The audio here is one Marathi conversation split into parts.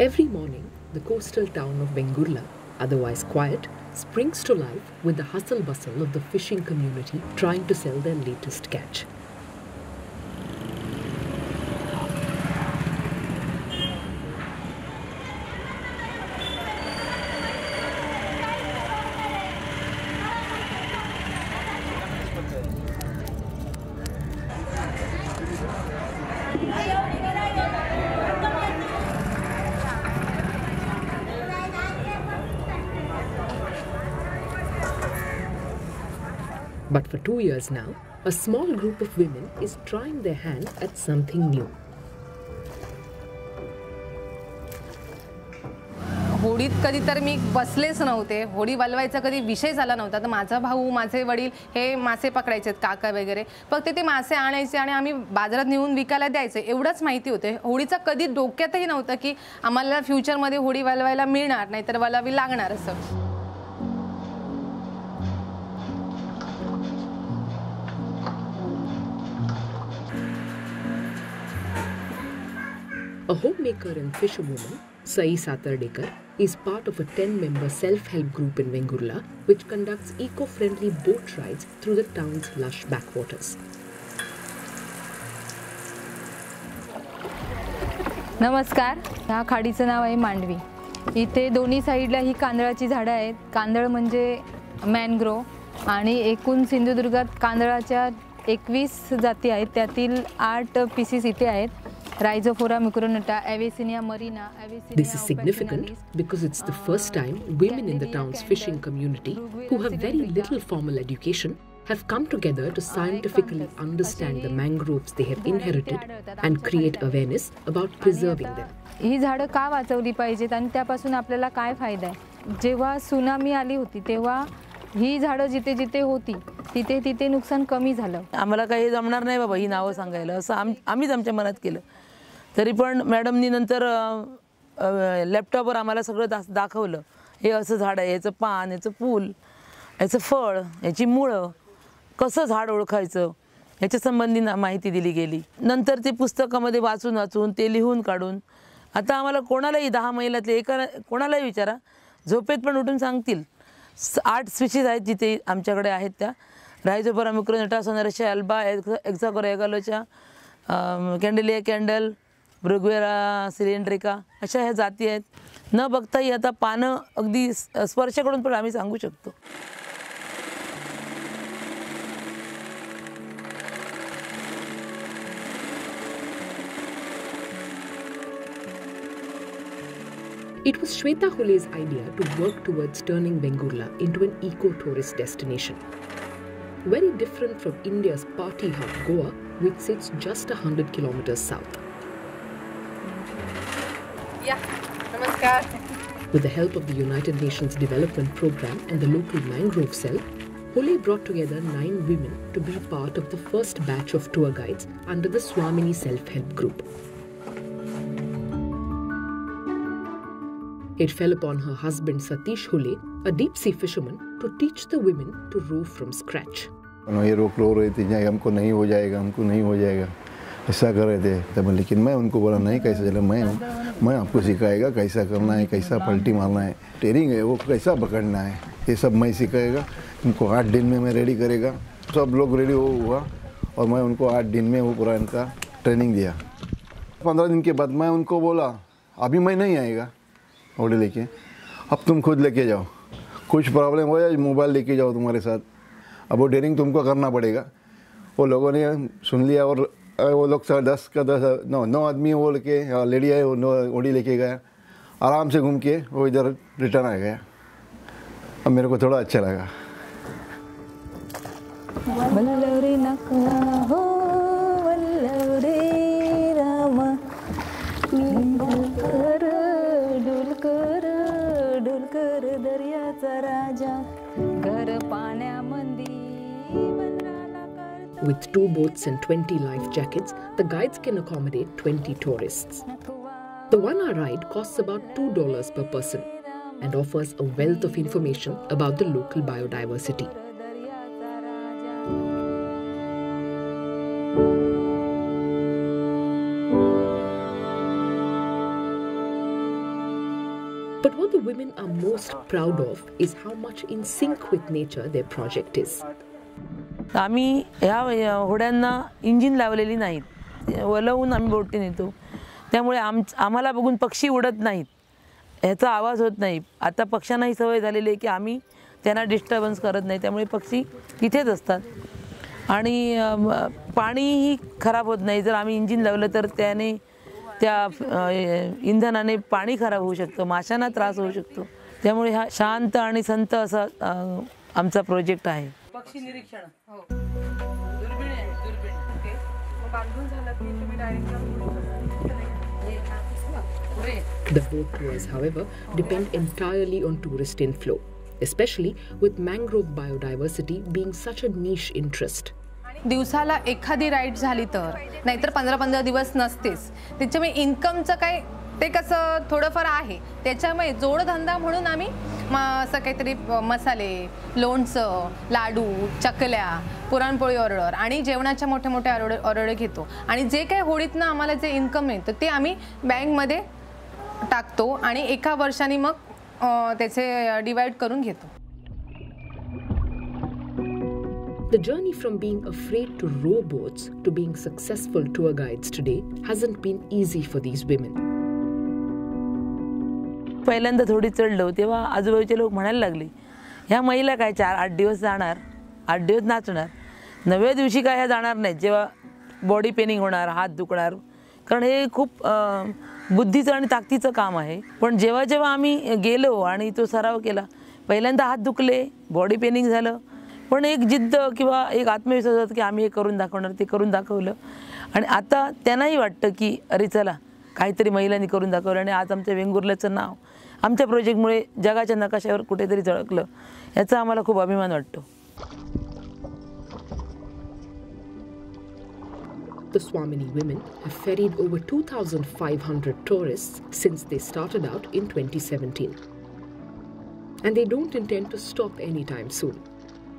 Every morning, the coastal town of Vengurla, otherwise quiet, springs to life with the hustle bustle of the fishing community trying to sell their latest catch. But for 2 years now, a small group of women is trying their hand at something new. होडीत कधी तर मी बसलेच नव्हते. होडी वलवायचा कधी विषय झाला नव्हता. तर माझा भाऊ, माझे वडील हे मासे पकडायचे, काका वगैरे. फक्त ते मासे आणायचे आणि आम्ही बाजारात नेऊन विकायला द्यायचे एवढंच माहिती होते. होडीचा कधी डोक्यातही नव्हतं की आम्हाला फ्युचरमध्ये होडी वलवायला मिळणार नाही तर वलावी लागणार असं. A homemaker and fisherwoman, Sai Satardekar, is part of a 10-member self-help group in Vengurla, which conducts eco-friendly boat rides through the town's lush backwaters. नमस्कार. ह्या खाडीचं नाव आहे मांडवी. इथे दोन्ही साईडला ही कांदळाची झाडं आहेत. कांदळ म्हणजे मॅनग्रोव्ह आणि एकूण सिंधुदुर्गात कांदळाच्या 21 जाती आहेत. त्यातील 8 पीसीस इथे आहेत. Rhizophora micronata, Avicennia marina, Avicennia. This is significant because it's the first time women in the town's fishing community, who have very little formal education, have come together to scientifically understand the mangroves they have inherited and create awareness about preserving them. ही झाडं का वाचवली पाहिजेत आणि त्यापासून आपल्याला काय फायदा आहे? जेव्हा सुनामी आली होती तेव्हा ही झाडं जिथे जिथे होती तिथे तिथे नुकसान कमी झालं. आम्हाला काही जमणार नाही बाबा ही नावं सांगायला असं आम्हीच आमच्या मनात केलं. तरी पण मॅडमनी नंतर लॅपटॉपवर आम्हाला सगळं दाखवलं. हे असं झाड आहे, याचं पान, याचं फूल, याचं फळ, याची मुळं, कसं झाड ओळखायचं याच्या संबंधी माहिती दिली गेली. नंतर ते पुस्तकामध्ये वाचून ते लिहून काढून आता आम्हाला कोणालाही 10 महिन्यातले कोणालाही विचारा झोपेत पण उठून सांगतील. 8 स्पीशीज आहेत जिथे आमच्याकडे आहेत त्या. रायझोफोरा मिक्रोनेटा, सोनारेशिया अल्बा, एक्झाकोरा एगालोचा, कॅन्डेलिया कॅन्डल, ब्रुगवेरा सिलेंड्रिका अशा ह्या जाती आहेत. न बघताही आता पानं अगदी स्पर्श करून पण आम्ही सांगू शकतो. It was Shweta Hule's idea to work towards turning Vengurla into an eco-tourist destination. Very different from India's party hub Goa, which sits just 100 kilometers south. Yeah, namaskar. With the help of the United Nations Development Programme and the local mangrove cell, Hule brought together 9 women to be part of the first batch of tour guides under the Swamini Self-Help Group. It fell upon her husband Satish Hule, a deep-sea fisherman, to teach the women to row from scratch. ये रोक रो रही थी, हमको नहीं हो जाएगा ऐसा कर रहे थे. तब लेकिन मैं उनको बोला नहीं, कैसे चले, मैं आपको सिखाएगा कैसा करना है, कैसा पलटी मारना है, ट्रेनिंग है वो कैसा पकड़ना है, ये सब मैं सिखाएगा. उनको 8 दिन में मैं रेडी करेगा. सब लोग रेडी हुआ और मैं उनको 8 दिन में वो पूरा इनका ट्रेनिंग दिया. 15 दिन के बाद मैं उनको बोला अभी मैं नहीं आएगा होड़ी लेके, अब तुम खुद लेके जाओ. कुछ प्रॉब्लम हो जाए मोबाइल लेके जाओ तुम्हारे साथ. अब वो ट्रेनिंग तुमको करना पड़ेगा. वो लोगों ने सुन लिया और वो लोग 10 का 9 आदमी वो लेके लेडी आए, वो होड़ी लेके गया. आराम से घूम के वो इधर रिटर्न आ गया. अब मेरे को थोड़ा अच्छा लगा. With 2 boats and 20 life jackets, the guides can accommodate 20 tourists. The 1-hour ride costs about $2 per person and offers a wealth of information about the local biodiversity. women are most proud of is how much in sync with nature their project is. आम्ही ह्या होड्यांना इंजिन लावलेली नाहीत, वलवून आम्ही बोटी नेतो. त्यामुळे आम्हाला बघून पक्षी उडत नाहीत, ह्याचा आवाज होत नाही. आता पक्ष्यांनाही सवय झालेली आहे की आम्ही त्यांना डिस्टर्बन्स करत नाही, त्यामुळे पक्षी तिथेच असतात. आणि पाणीही खराब होत नाही. जर आम्ही इंजिन लावलं तर त्या इंधनाने पाणी खराब होऊ शकतं, माशांना त्रास होऊ शकतो. त्यामुळे हा शांत आणि संत असा आमचा प्रोजेक्ट आहे. पक्षी निरीक्षण दुर्बीण आहे, दुर्बीण बांधून झालं की तुम्ही direct The boat tours, however, depend entirely on tourist inflow, especially with mangrove biodiversity being such a niche interest. दिवसाला एखादी राईड झाली तर, नाहीतर 15-15 दिवस नसतेच. त्याच्यामुळे इन्कमचं काय ते कसं थोडंफार आहे. त्याच्यामुळे जोडधंदा म्हणून आम्ही असं काहीतरी मसाले, लोणचं, लाडू, चकल्या, पुरणपोळी ऑर्डर आणि जेवणाच्या मोठ्या मोठ्या ऑर्डर घेतो. आणि जे काही होडीतनं आम्हाला जे इन्कम मिळतं ते आम्ही बँकमध्ये टाकतो आणि एका वर्षाने मग त्याचे डिवाइड करून घेतो. The journey from being afraid to row boats to being successful tour guides today hasn't been easy for these women. पहिल्यांदा थोडी चढलो तेव्हा आजूबाजूचे लोक म्हणायला लागले, ह्या महिला काय 4-8 दिवस जाणार, 8 दिवस नाचणार, 9व्या दिवशी काय ह्या जाणार नाहीत, जेव्हा बॉडी पेनिंग होणार, हात दुखणार. कारण हे खूप बुद्धीचं आणि ताकदीचं काम आहे. पण जेव्हा जेव्हा आम्ही गेलो आणि तो सराव केला, पहिल्यांदा हात दुखले, बॉडी पेनिंग झालं, पण एक जिद्द किंवा एक आत्मविश्वास होता की आम्ही हे करून दाखवणार, ते करून दाखवलं. आणि आता त्यांनाही वाटतं की अरे चला काहीतरी महिलांनी करून दाखवलं. आणि आज आमच्या वेंगुर्ल्याचं नाव आमच्या प्रोजेक्टमुळे जगाच्या नकाशावर कुठेतरी झळकलं, याचा आम्हाला खूप अभिमान वाटतो. The Swamini women have ferried over 2,500 tourists since they started out in 2017. And they don't intend to stop anytime soon.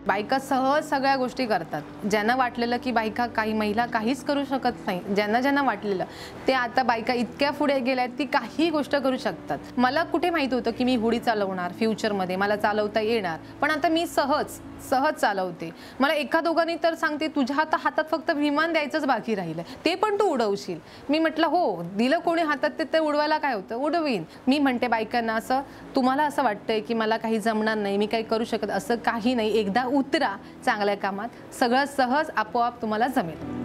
बायका सहज सगळ्या गोष्टी करतात. ज्यांना वाटलेलं की बायका काही महिला काहीच करू शकत नाही, ज्यांना वाटलेलं ते आता बायका इतक्या पुढे गेल्यात की काही गोष्ट करू शकतात. मला कुठे माहीत होतं की मी होडी चालवणार फ्युचरमध्ये, मला चालवता येणार, पण आता मी सहज चालवते. मला एका दोघांनी तर सांगते तुझ्या हातात फक्त विमान द्यायचंच बाकी राहिलं, ते पण तू उडवशील. मी म्हटलं हो, दिलं कोणी हातात ते उडवायला काय होतं, उडवीन. मी म्हणते बायकांना असं तुम्हाला असं वाटतंय की मला काही जमणार नाही, मी काही करू शकत, असं काही नाही. एकदा उतरा चांगल्या कामात, सगळं सहज आपोआप तुम्हाला जमेल.